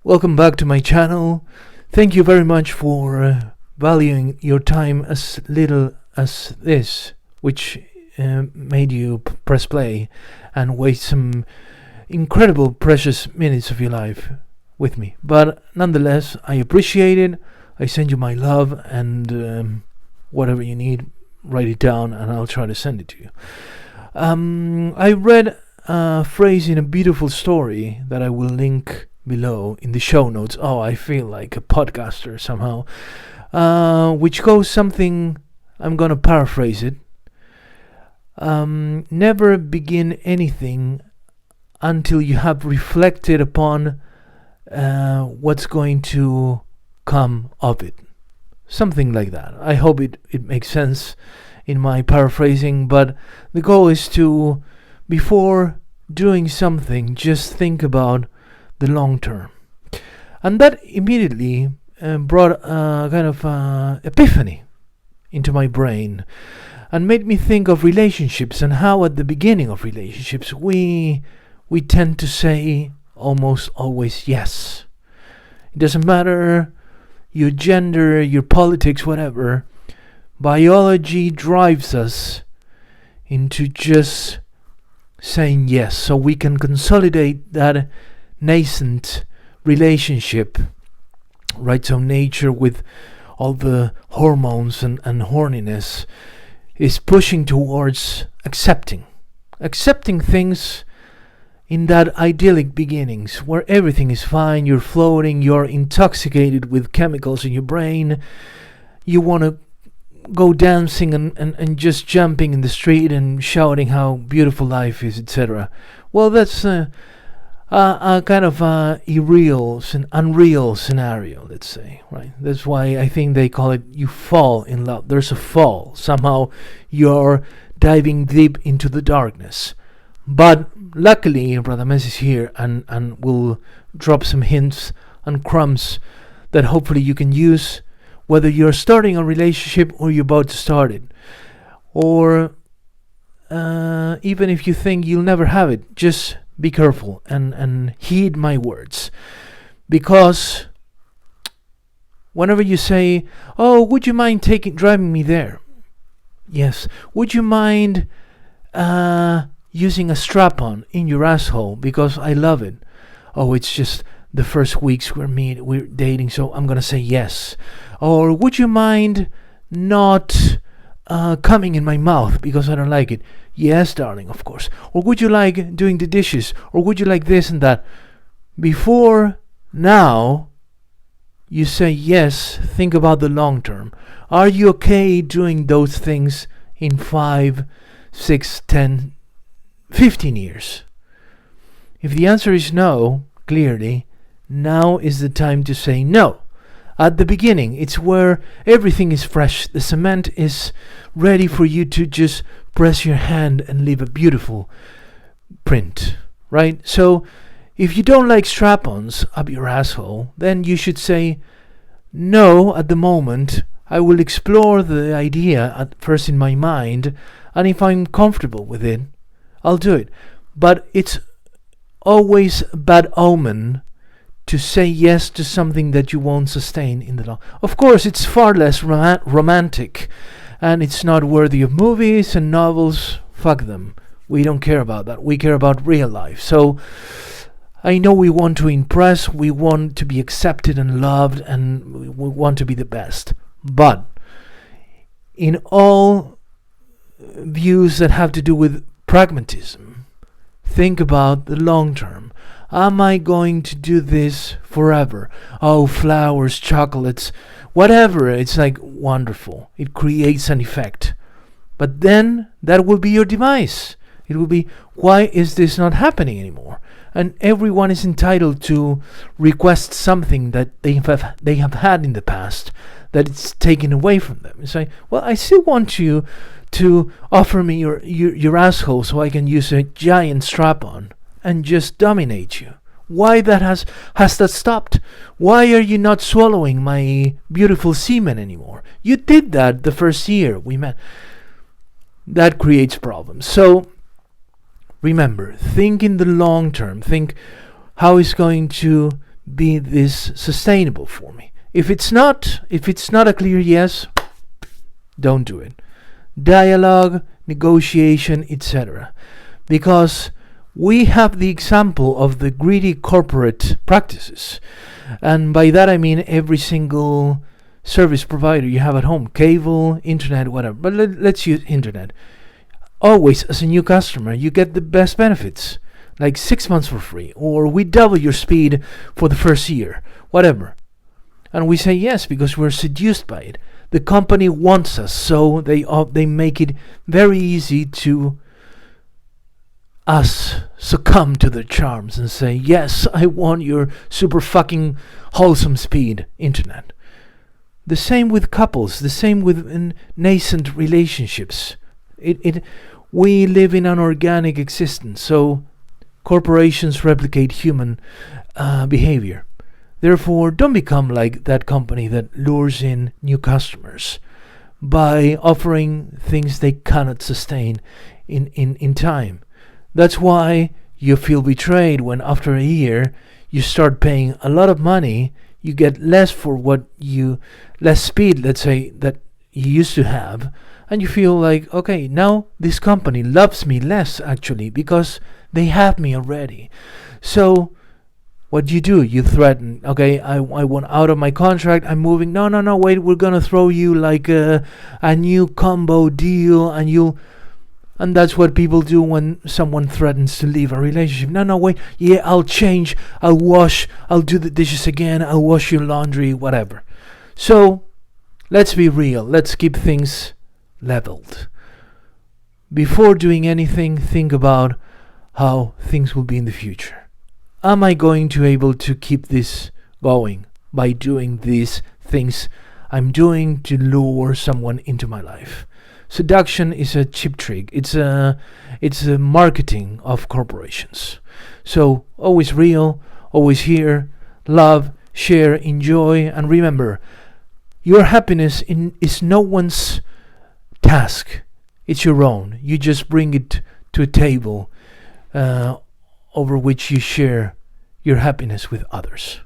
Welcome back to my channel. Thank you very much for valuing your time as little as this, which made you press play and waste some incredible precious minutes of your life with me. But nonetheless, I appreciate it. I send you my love, and whatever you need, write it down and I'll try to send it to you. I read a phrase in a beautiful story that I will link below in the show notes. Oh, I feel like a podcaster somehow. Which goes something, I'm gonna paraphrase it. Never begin anything until you have reflected upon what's going to come of it. Something like that. I hope it makes sense in my paraphrasing, but the goal is to, before doing something, just think about the long term. And that immediately brought a kind of epiphany into my brain and made me think of relationships and how at the beginning of relationships we tend to say almost always yes. It doesn't matter your gender, your politics, whatever. Biology drives us into just saying yes so we can consolidate that nascent relationship, right? So nature, with all the hormones and horniness, is pushing towards accepting things in that idyllic beginnings where everything is fine, you're floating, you're intoxicated with chemicals in your brain, you want to go dancing and just jumping in the street and shouting how beautiful life is, etc. Well, that's a kind of unreal scenario, let's say, right? That's why I think they call it you fall in love. There's a fall. Somehow you're diving deep into the darkness. But luckily, Radames is here and will drop some hints and crumbs that hopefully you can use, whether you're starting a relationship or you're about to start it. Or even if you think you'll never have it, just be careful and heed my words. Because whenever you say, oh, would you mind driving me there? Yes. Would you mind using a strap-on in your asshole because I love it? Oh, it's just the first weeks we're dating, so I'm gonna say yes. Or would you mind not coming in my mouth because I don't like it? Yes, darling, of course. Or would you like doing the dishes? Or would you like this and that? Before now you say yes, think about the long term. Are you okay doing those things in 5, 6, 10, 15 years? If the answer is no, clearly, now is the time to say no. At the beginning, it's where everything is fresh. The cement is ready for you to just press your hand and leave a beautiful print, right? So if you don't like strap-ons up your asshole, then you should say no at the moment. I will explore the idea at first in my mind, and if I'm comfortable with it, I'll do it. But it's always a bad omen to say yes to something that you won't sustain in the long. Of course, it's far less romantic, and it's not worthy of movies and novels. Fuck them. We don't care about that. We care about real life. So I know we want to impress, we want to be accepted and loved, and we want to be the best. But in all views that have to do with pragmatism, think about the long term. Am I going to do this forever? Oh, flowers, chocolates, whatever. It's like wonderful. It creates an effect. But then that will be your demise. It will be, why is this not happening anymore? And everyone is entitled to request something that they have had in the past that it's taken away from them. It's like, well, I still want you to offer me your asshole so I can use a giant strap-on and just dominate you. Why has that stopped? Why are you not swallowing my beautiful semen anymore? You did that the first year we met. That creates problems. So remember, think in the long term. Think how it's going to be this sustainable for me? If it's not a clear yes, don't do it. Dialogue, negotiation, etc. Because we have the example of the greedy corporate practices. And by that I mean every single service provider you have at home, cable, internet, whatever. But let's use internet. Always, as a new customer, you get the best benefits, like 6 months for free, or we double your speed for the first year, whatever. And we say yes because we're seduced by it. The company wants us, so they make it very easy to us succumb to their charms and say, yes, I want your super fucking wholesome speed internet. The same with couples, the same with nascent relationships. We live in an organic existence, so corporations replicate human behavior. Therefore, don't become like that company that lures in new customers by offering things they cannot sustain in time. That's why you feel betrayed when after a year you start paying a lot of money, you get less speed, let's say, that you used to have, and you feel like, okay, now this company loves me less actually because they have me already. So what do? You threaten, okay, I want out of my contract, I'm moving. No, wait, we're gonna throw you like a new combo deal, and that's what people do when someone threatens to leave a relationship. No, wait, yeah, I'll change, I'll wash, I'll do the dishes again, I'll wash your laundry, whatever. So let's be real, let's keep things leveled. Before doing anything, think about how things will be in the future. Am I going to be able to keep this going by doing these things I'm doing to lure someone into my life? Seduction is a cheap trick. It's a marketing of corporations. So always real, always here, love, share, enjoy, and remember, your happiness is no one's task. It's your own. You just bring it to a table over which you share your happiness with others.